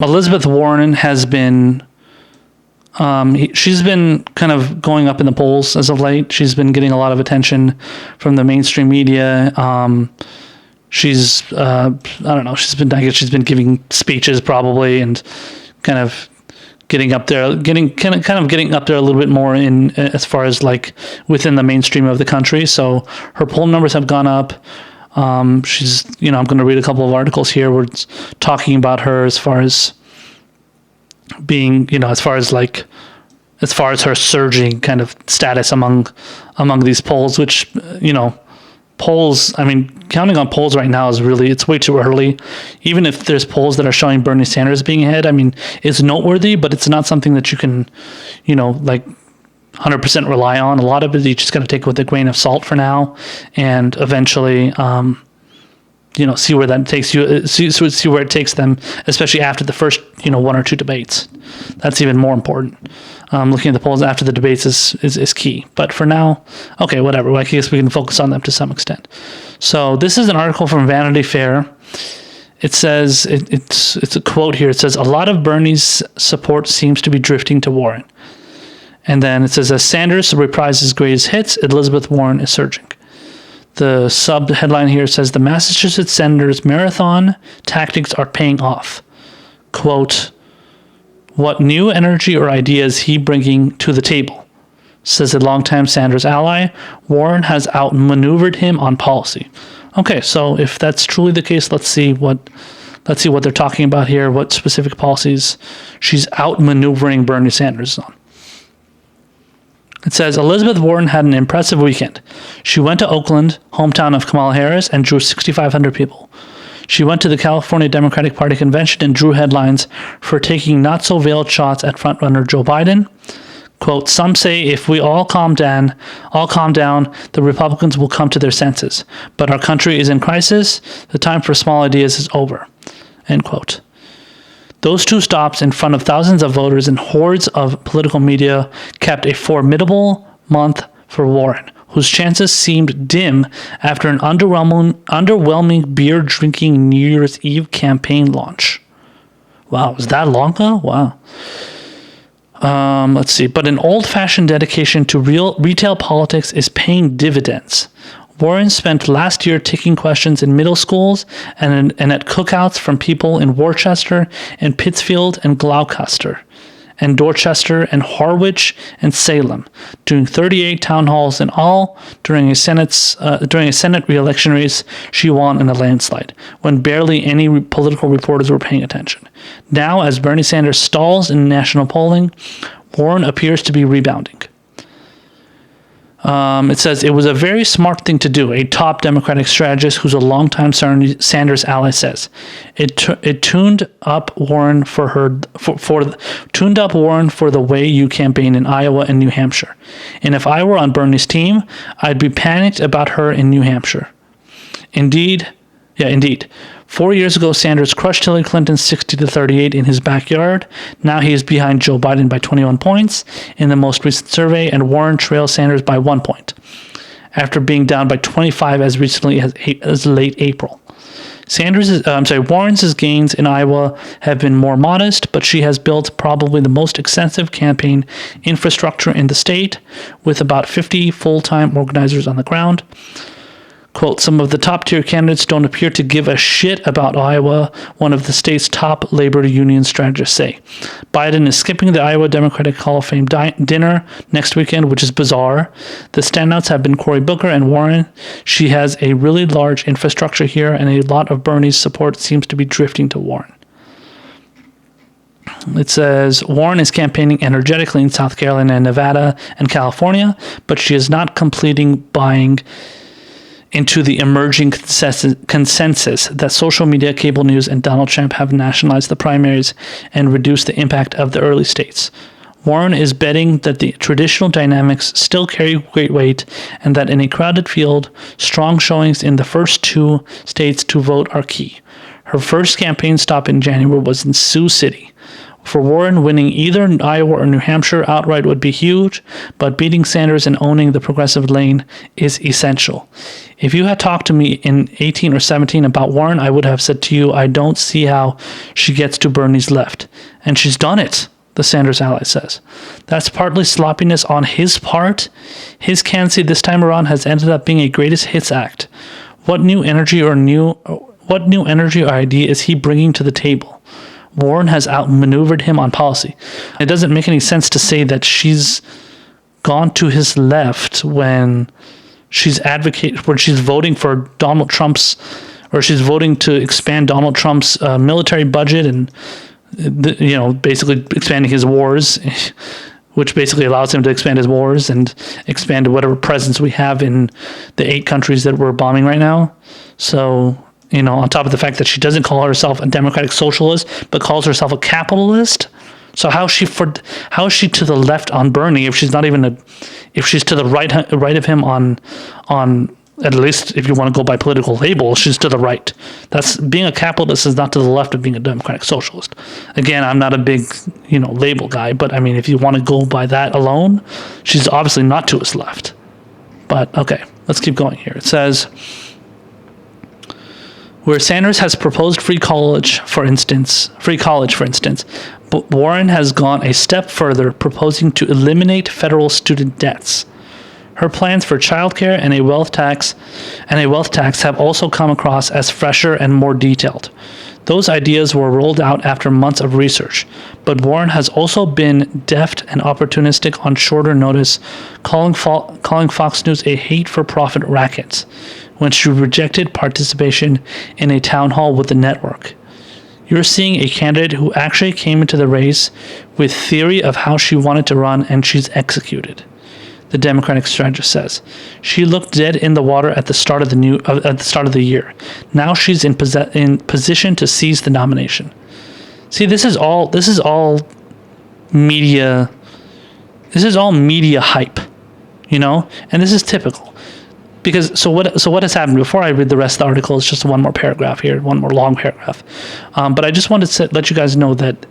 Elizabeth Warren has been, she's been kind of going up in the polls as of late. She's been getting a lot of attention from the mainstream media. She's, I don't know, she's been giving speeches probably and kind of getting up there, getting up there a little bit more in as far as like within the mainstream of the country. So her poll numbers have gone up. She's, I'm going to read a couple of articles here where it's talking about her as far as being, as far as her surging kind of status among these polls, which, polls, counting on polls right now it's way too early. Even if there's polls that are showing Bernie Sanders being ahead, it's noteworthy, but it's not something that you can, 100% rely on. A lot of it you just got to take with a grain of salt for now, and eventually, see where that takes you. See where it takes them, especially after the first, one or two debates. That's even more important. Looking at the polls after the debates is key. But for now, okay, whatever. I guess we can focus on them to some extent. So this is an article from Vanity Fair. It says it's a quote here. It says, "A lot of Bernie's support seems to be drifting to Warren." And then it says, "As Sanders reprises greatest hits, Elizabeth Warren is surging." The sub-headline here says, "The Massachusetts Senator's marathon tactics are paying off." Quote, "What new energy or ideas he bringing to the table?" Says a longtime Sanders ally. "Warren has outmaneuvered him on policy." Okay, so if that's truly the case, let's see what they're talking about here, what specific policies she's outmaneuvering Bernie Sanders on. It says, "Elizabeth Warren had an impressive weekend. She went to Oakland, hometown of Kamala Harris, and drew 6,500 people. She went to the California Democratic Party convention and drew headlines for taking not-so-veiled shots at frontrunner Joe Biden. Quote, some say if we all calm down, the Republicans will come to their senses. But our country is in crisis. The time for small ideas is over." End quote. Those two stops in front of thousands of voters and hordes of political media kept a formidable month for Warren, whose chances seemed dim after an underwhelming beer-drinking New Year's Eve campaign launch. Wow, was that long ago? Wow. Let's see. But an old-fashioned dedication to retail politics is paying dividends. Warren spent last year taking questions in middle schools and at cookouts from people in Worcester and Pittsfield and Gloucester and Dorchester and Harwich and Salem, doing 38 town halls in all. During a Senate re-election race, she won in a landslide, when barely any political reporters were paying attention. Now, as Bernie Sanders stalls in national polling, Warren appears to be rebounding. It says, "It was a very smart thing to do," a top Democratic strategist who's a longtime Sanders ally says. It tuned up Warren for the way you campaign in Iowa and New Hampshire. And if I were on Bernie's team, I'd be panicked about her in New Hampshire. Indeed. 4 years ago, Sanders crushed Hillary Clinton 60-38 in his backyard. Now he is behind Joe Biden by 21 points in the most recent survey, and Warren trails Sanders by 1 point, after being down by 25 as recently as late April. Warren's gains in Iowa have been more modest, but she has built probably the most extensive campaign infrastructure in the state, with about 50 full-time organizers on the ground. Quote, "Some of the top-tier candidates don't appear to give a shit about Iowa," one of the state's top labor union strategists say. Biden is skipping the Iowa Democratic Hall of Fame dinner next weekend, which is bizarre. The standouts have been Cory Booker and Warren. She has a really large infrastructure here, and a lot of Bernie's support seems to be drifting to Warren. It says, "Warren is campaigning energetically in South Carolina, Nevada, and California, but she is not completing buying into the emerging consensus that social media, cable news, and Donald Trump have nationalized the primaries and reduced the impact of the early states. Warren is betting that the traditional dynamics still carry great weight, and that in a crowded field, strong showings in the first two states to vote are key. Her first campaign stop in January was in Sioux City, For Warren, winning either Iowa or New Hampshire outright would be huge, but beating Sanders and owning the progressive lane is essential. If you had talked to me in 18 or 17 about Warren, I would have said to you, I don't see how she gets to Bernie's left. And she's done it, the Sanders ally says. That's partly sloppiness on his part. His candidacy this time around has ended up being a greatest hits act. What new energy or idea is he bringing to the table? Warren has outmaneuvered him on policy. It doesn't make any sense to say that she's gone to his left when she's voting for Donald Trump's, or she's voting to expand Donald Trump's military budget and basically expanding his wars, which basically allows him to expand his wars and expand whatever presence we have in the 8 countries that we're bombing right now. So, on top of the fact that she doesn't call herself a democratic socialist, but calls herself a capitalist. So how is she to the left on Bernie if she's not even if she's to the right of him on at least if you want to go by political label, she's to the right. That's being a capitalist is not to the left of being a democratic socialist. Again, I'm not a big label guy, but I mean if you want to go by that alone, she's obviously not to his left. But okay, let's keep going here. It says, where Sanders has proposed free college, for instance, but Warren has gone a step further, proposing to eliminate federal student debts. Her plans for childcare and a wealth tax have also come across as fresher and more detailed. Those ideas were rolled out after months of research, but Warren has also been deft and opportunistic on shorter notice, calling Fox News a hate-for-profit racket when she rejected participation in a town hall with the network. You're seeing a candidate who actually came into the race with theory of how she wanted to run, and she's executed, the Democratic strategist says. She looked dead in the water at the start of the year. Now she's in position to seize the nomination. See, this is all media. This is all media hype, and this is typical. Because so what has happened? Before I read the rest of the article, it's just one more paragraph here, one more long paragraph. But I just wanted to let you guys know that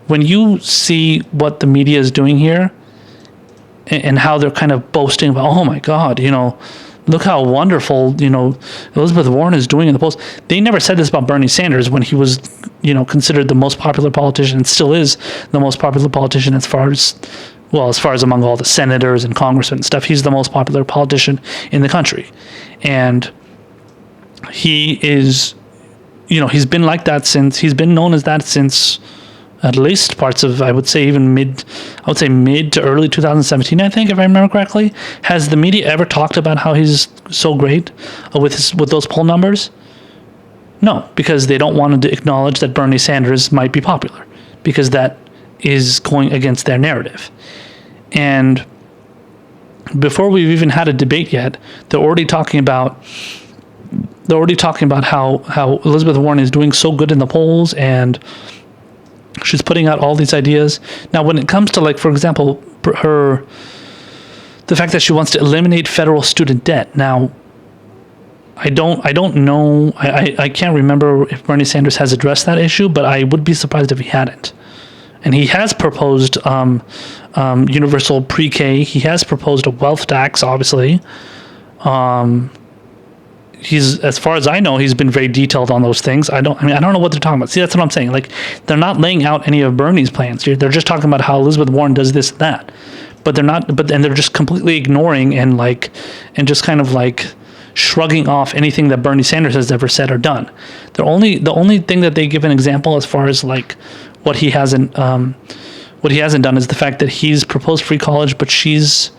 when you see what the media is doing here, and how they're kind of boasting about, oh my God, look how wonderful, Elizabeth Warren is doing in the polls. They never said this about Bernie Sanders when he was, considered the most popular politician and still is the most popular politician as far as among all the senators and congressmen and stuff. He's the most popular politician in the country. And he is, he's been like that he's been known as that since at least parts of, I would say mid to early 2017, I think, if I remember correctly. Has the media ever talked about how he's so great with those poll numbers? No, because they don't want to acknowledge that Bernie Sanders might be popular, because that is going against their narrative. And before we've even had a debate yet, they're already talking about how Elizabeth Warren is doing so good in the polls, and she's putting out all these ideas. Now, when it comes to, for example, the fact that she wants to eliminate federal student debt. Now, I don't know. I can't remember if Bernie Sanders has addressed that issue, but I would be surprised if he hadn't. And he has proposed universal pre-K. He has proposed a wealth tax, obviously. He's, as far as I know, he's been very detailed on those things. I don't know what they're talking about. See, that's what I'm saying. They're not laying out any of Bernie's plans here. They're just talking about how Elizabeth Warren does this and that. But they're just completely ignoring and just kind of shrugging off anything that Bernie Sanders has ever said or done. The only thing that they give an example as far as what he hasn't done is the fact that he's proposed free college, but she's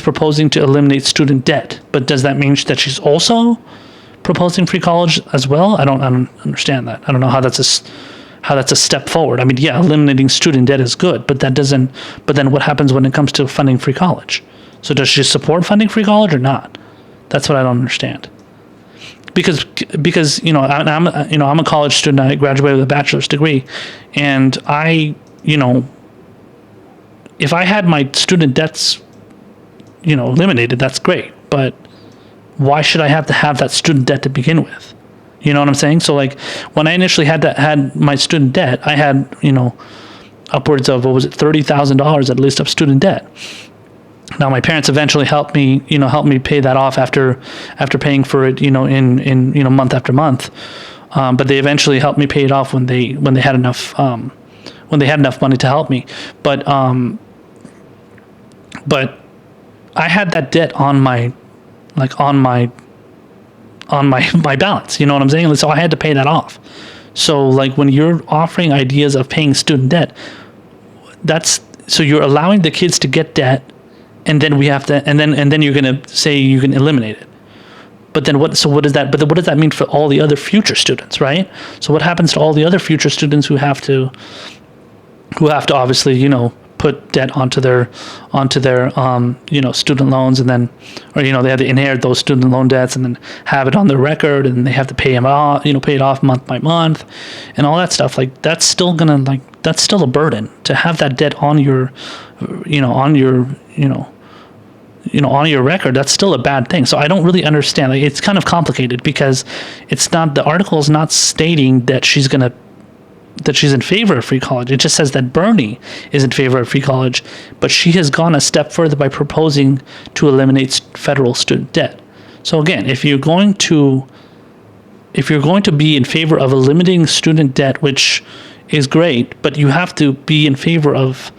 proposing to eliminate student debt. But does that mean that she's also proposing free college as well? I don't understand that. I don't know how that's a step forward. I mean, yeah, eliminating student debt is good, but then what happens when it comes to funding free college? So does she support funding free college or not? That's what I don't understand. Because I'm a college student. I graduated with a bachelor's degree, and if I had my student debts eliminated, that's great. But why should I have to have that student debt to begin with? You know what I'm saying? So like when I initially had my student debt, I had, upwards of, what was it, $30,000 at least of student debt. Now my parents eventually helped me pay that off after paying for it, in month after month. But they eventually helped me pay it off when they had enough money to help me. But I had that debt on my balance. You know what I'm saying? So I had to pay that off. So like when you're offering ideas of paying student debt, so you're allowing the kids to get debt, and then we have to, and then you're gonna say you can eliminate it. But then what does that mean for all the other future students, right? So what happens to all the other future students who have to obviously, put debt onto their student loans, and then, or they have to inherit those student loan debts and then have it on their record, and they have to pay them off, pay it off month by month, and all that stuff. Like that's still a burden to have that debt on your on your record. That's still a bad thing. So I don't really understand. Like it's kind of complicated because the article is not stating that she's in favor of free college. It just says that Bernie is in favor of free college, but she has gone a step further by proposing to eliminate federal student debt. So again, if you're going to be in favor of eliminating student debt, which is great, but you have to be in favor of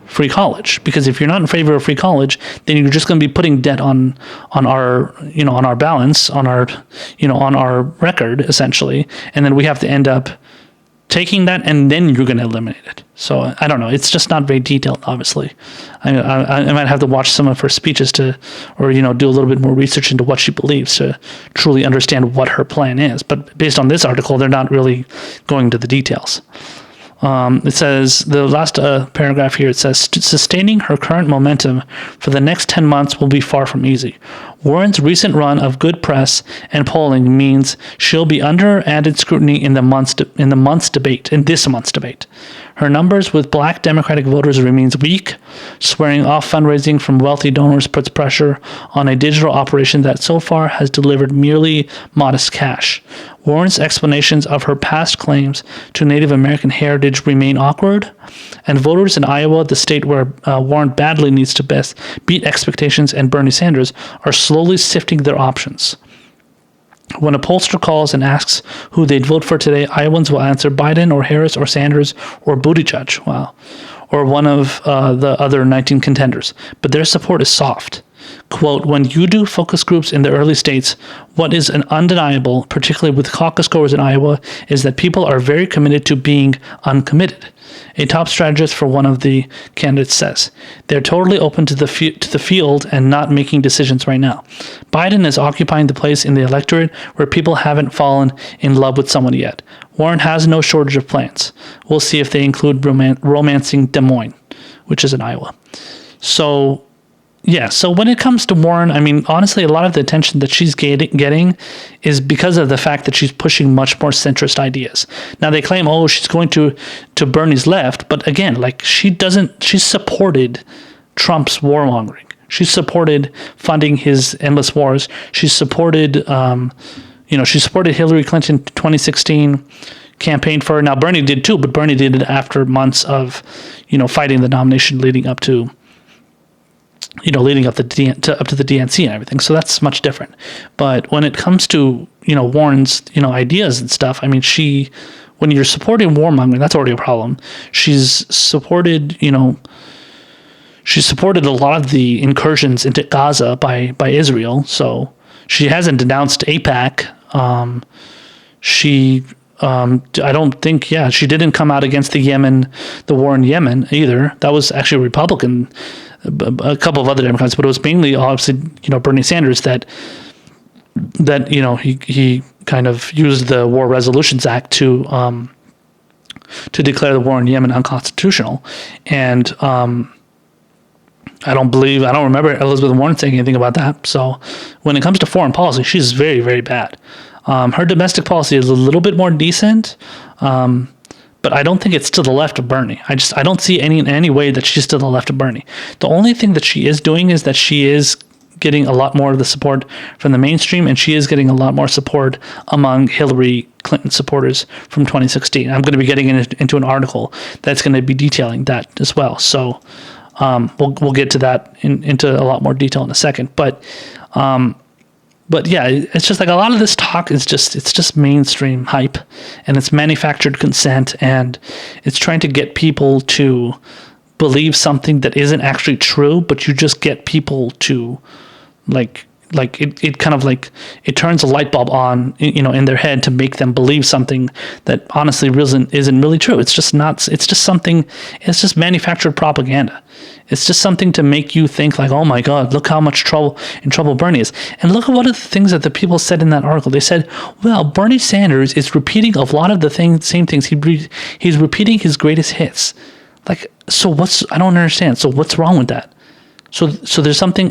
free college, because if you're not in favor of free college, then you're just going to be putting debt on our balance, on our record essentially, and then we have to end up taking that, and then you're going to eliminate it. So I don't know. It's just not very detailed, obviously. I might have to watch some of her speeches do a little bit more research into what she believes to truly understand what her plan is. But based on this article, they're not really going into the details. It says, the last paragraph here, it says, sustaining her current momentum for the next 10 months will be far from easy. Warren's recent run of good press and polling means she'll be under added scrutiny in this month's debate. Her numbers with black Democratic voters remains weak. Swearing off fundraising from wealthy donors puts pressure on a digital operation that so far has delivered merely modest cash. Warren's explanations of her past claims to Native American heritage remain awkward, and voters in Iowa, the state where Warren badly needs to best beat expectations, and Bernie Sanders are slowly sifting their options. When a pollster calls and asks who they'd vote for today, Iowans will answer Biden or Harris or Sanders or Buttigieg, or one of the other 19 contenders. But their support is soft. Quote, when you do focus groups in the early states, what is an undeniable, particularly with caucus goers in Iowa, is that people are very committed to being uncommitted. A top strategist for one of the candidates says, they're totally open to the field and not making decisions right now. Biden is occupying the place in the electorate where people haven't fallen in love with someone yet. Warren has no shortage of plans. We'll see if they include romancing Des Moines, which is in Iowa. So when it comes to Warren, I mean, honestly, a lot of the attention that she's getting is because of the fact that she's pushing much more centrist ideas. Now, they claim, she's going to Bernie's left, but again, like she's supported Trump's warmongering. She's supported funding his endless wars. She's supported, she supported Hillary Clinton 2016, campaigned for her. Now, Bernie did too, but Bernie did it after months of, fighting the nomination leading up to the DNC and everything. So that's much different. But when it comes to, Warren's, ideas and stuff, I mean, when you're supporting warmongering, that's already a problem. She's supported a lot of the incursions into Gaza by Israel. So she hasn't denounced AIPAC. She didn't come out against the war in Yemen either. That was actually a Republican, a couple of other Democrats, but it was mainly obviously, Bernie Sanders that he kind of used the War Resolutions Act to declare the war in Yemen unconstitutional. And I don't remember Elizabeth Warren saying anything about that. So when it comes to foreign policy, she's very, very bad. Her domestic policy is a little bit more decent, but I don't think it's to the left of Bernie. I don't see in any way that she's to the left of Bernie. The only thing that she is doing is that she is getting a lot more of the support from the mainstream, and she is getting a lot more support among Hillary Clinton supporters from 2016. I'm going to be getting into an article that's going to be detailing that as well. So we'll get to that into a lot more detail in a second. But yeah, it's just like a lot of this talk is just mainstream hype, and it's manufactured consent, and it's trying to get people to believe something that isn't actually true, but you just get people to like it kind of like it turns a light bulb on, you know, in their head to make them believe something that honestly isn't really true. It's just manufactured propaganda. It's just something to make you think like, oh my God, look how much trouble Bernie is. And look at one of the things that the people said in that article. They said, well, Bernie Sanders is repeating a lot of the same things. He's repeating his greatest hits. Like, so I don't understand. So what's wrong with that? So there's something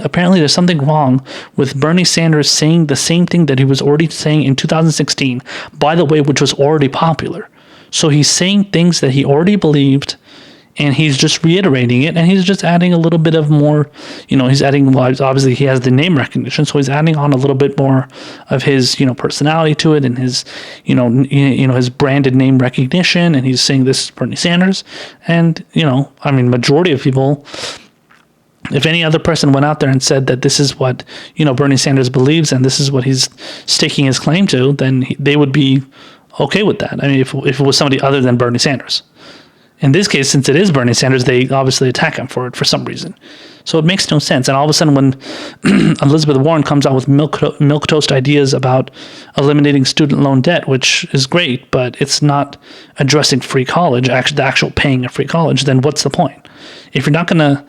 wrong with Bernie Sanders saying the same thing that he was already saying in 2016, by the way, which was already popular. So he's saying things that he already believed, and he's just reiterating it, and he's just adding a little bit of more, you know, he's adding, well, obviously he has the name recognition, so he's adding on a little bit more of his, you know, personality to it, and his, you know, his branded name recognition, and he's saying this is Bernie Sanders, and, you know, I mean, majority of people, if any other person went out there and said that this is what, you know, Bernie Sanders believes and this is what he's staking his claim to, then they would be okay with that. I mean, if it was somebody other than Bernie Sanders. In this case, since it is Bernie Sanders, they obviously attack him for it for some reason. So it makes no sense. And all of a sudden, when Elizabeth Warren comes out with milquetoast ideas about eliminating student loan debt, which is great, but it's not addressing free college, the actual paying of free college, then what's the point? If you're not gonna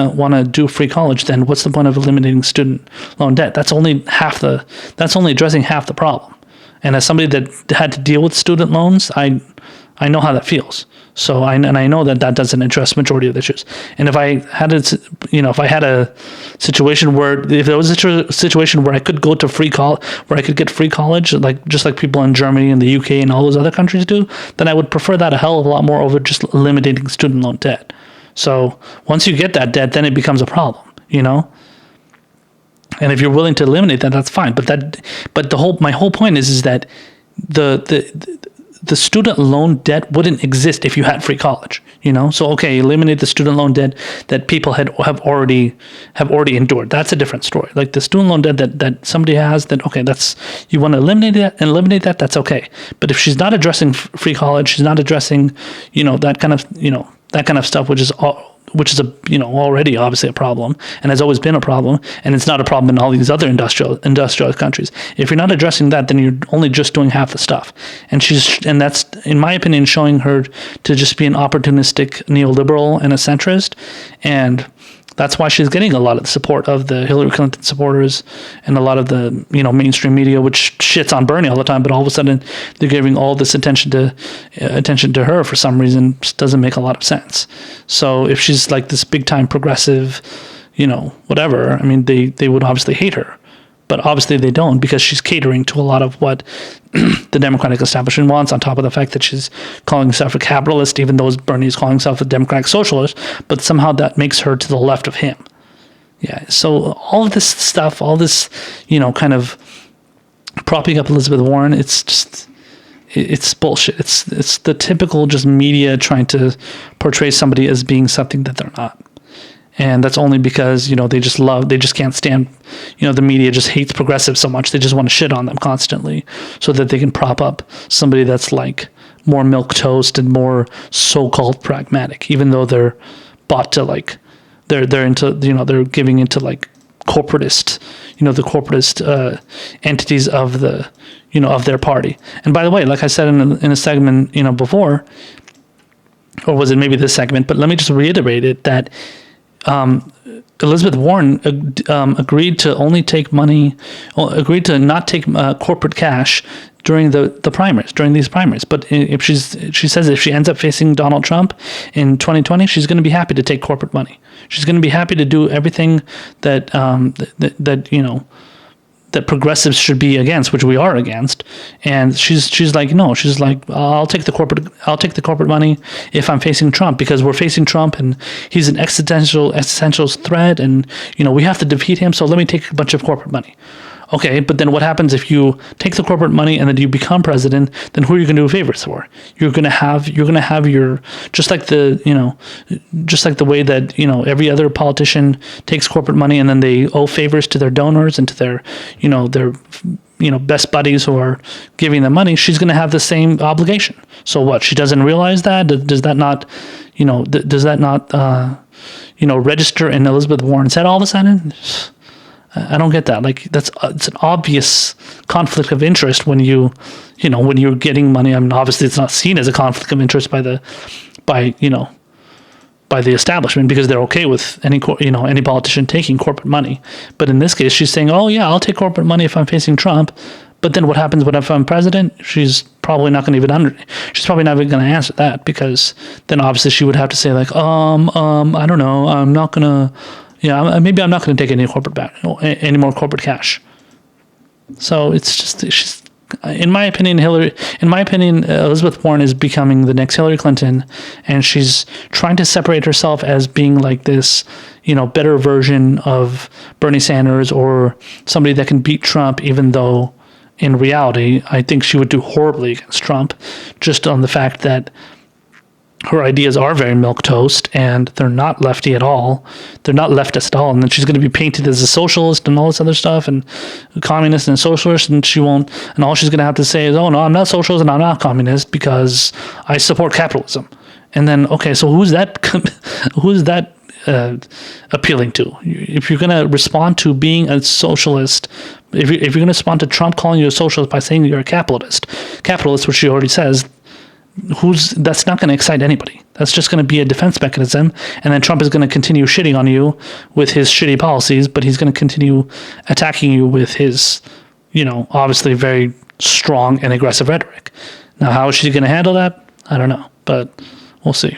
want to do free college, then what's the point of eliminating student loan debt? That's only addressing half the problem. And as somebody that had to deal with student loans, I know how that feels. So I know that doesn't address majority of the issues. And if I had a situation where I could go to free college, where I could get free college, just like people in Germany and the UK and all those other countries do, then I would prefer that a hell of a lot more over just eliminating student loan debt. So once you get that debt, then it becomes a problem, you know. And if you're willing to eliminate that, that's fine. But my whole point is that the student loan debt wouldn't exist if you had free college, you know? So, okay, eliminate the student loan debt that people have already endured. That's a different story. Like the student loan debt that somebody has, that, okay, you want to eliminate that, that's okay. But if she's not addressing free college, she's not addressing, you know, that kind of stuff, which is already obviously a problem and has always been a problem, and it's not a problem in all these other industrial countries. If you're not addressing that, then you're only just doing half the stuff. And that's, in my opinion, showing her to just be an opportunistic neoliberal and a centrist, and that's why she's getting a lot of the support of the Hillary Clinton supporters and a lot of the, you know, mainstream media, which shits on Bernie all the time, but all of a sudden they're giving all this attention to her for some reason. Just doesn't make a lot of sense. So if she's like this big time progressive, you know, whatever, I mean, they would obviously hate her, but obviously they don't, because she's catering to a lot of what the Democratic establishment wants, on top of the fact that she's calling herself a capitalist, even though Bernie is calling himself a democratic socialist, but somehow that makes her to the left of him. Yeah, so all of this stuff, all this, you know, kind of propping up Elizabeth Warren, it's bullshit. It's the typical just media trying to portray somebody as being something that they're not. And that's only because, you know, they just can't stand, you know, the media just hates progressives so much. They just want to shit on them constantly so that they can prop up somebody that's like more milquetoast and more so-called pragmatic, even though they're bought to like, they're into, you know, they're giving into like corporatist, you know, the corporatist entities of the, you know, of their party. And by the way, like I said in a segment, you know, before, or was it maybe this segment, but let me just reiterate it, that Elizabeth Warren agreed to not take corporate cash during these primaries. But if she says if she ends up facing Donald Trump in 2020, she's going to be happy to take corporate money. She's going to be happy to do everything that you know, that progressives should be against, which we are against. And she's like, no, she's like, I'll take the corporate money if I'm facing Trump, because we're facing Trump and he's an existential threat, and we have to defeat him. So let me take a bunch of corporate money. Okay, but then what happens if you take the corporate money and then you become president? Then who are you going to do favors for? You're going to have your, just like the way that every other politician takes corporate money and then they owe favors to their donors and to their best buddies who are giving them money. She's going to have the same obligation. So what? She doesn't realize that? Does that not register in Elizabeth Warren's head all of a sudden? I don't get that. Like, it's an obvious conflict of interest when you're getting money. I mean, obviously it's not seen as a conflict of interest by the establishment, because they're okay with any politician taking corporate money. But in this case, she's saying, "Oh yeah, I'll take corporate money if I'm facing Trump." But then what happens if I'm president? She's probably not going to she's probably not even going to answer that, because then obviously she would have to say like, I don't know, I'm not going to. Yeah, maybe I'm not going to take any more corporate cash. So it's just, she's, in my opinion, Elizabeth Warren is becoming the next Hillary Clinton, and she's trying to separate herself as being like this, better version of Bernie Sanders or somebody that can beat Trump, even though in reality, I think she would do horribly against Trump, just on the fact that her ideas are very milquetoast and they're not lefty at all. They're not leftist at all. And then she's going to be painted as a socialist and all this other stuff, and a communist and a socialist, and and all she's going to have to say is, oh no, I'm not socialist and I'm not communist because I support capitalism. And then, okay, so who's that appealing to? If you're going to respond to being a socialist, if you're going to respond to Trump calling you a socialist by saying you're a capitalist, which she already says, that's not going to excite anybody. That's just going to be a defense mechanism, and then Trump is going to continue shitting on you with his shitty policies, but he's going to continue attacking you with his, obviously very strong and aggressive rhetoric. Now, how is she going to handle that? I don't know, but we'll see.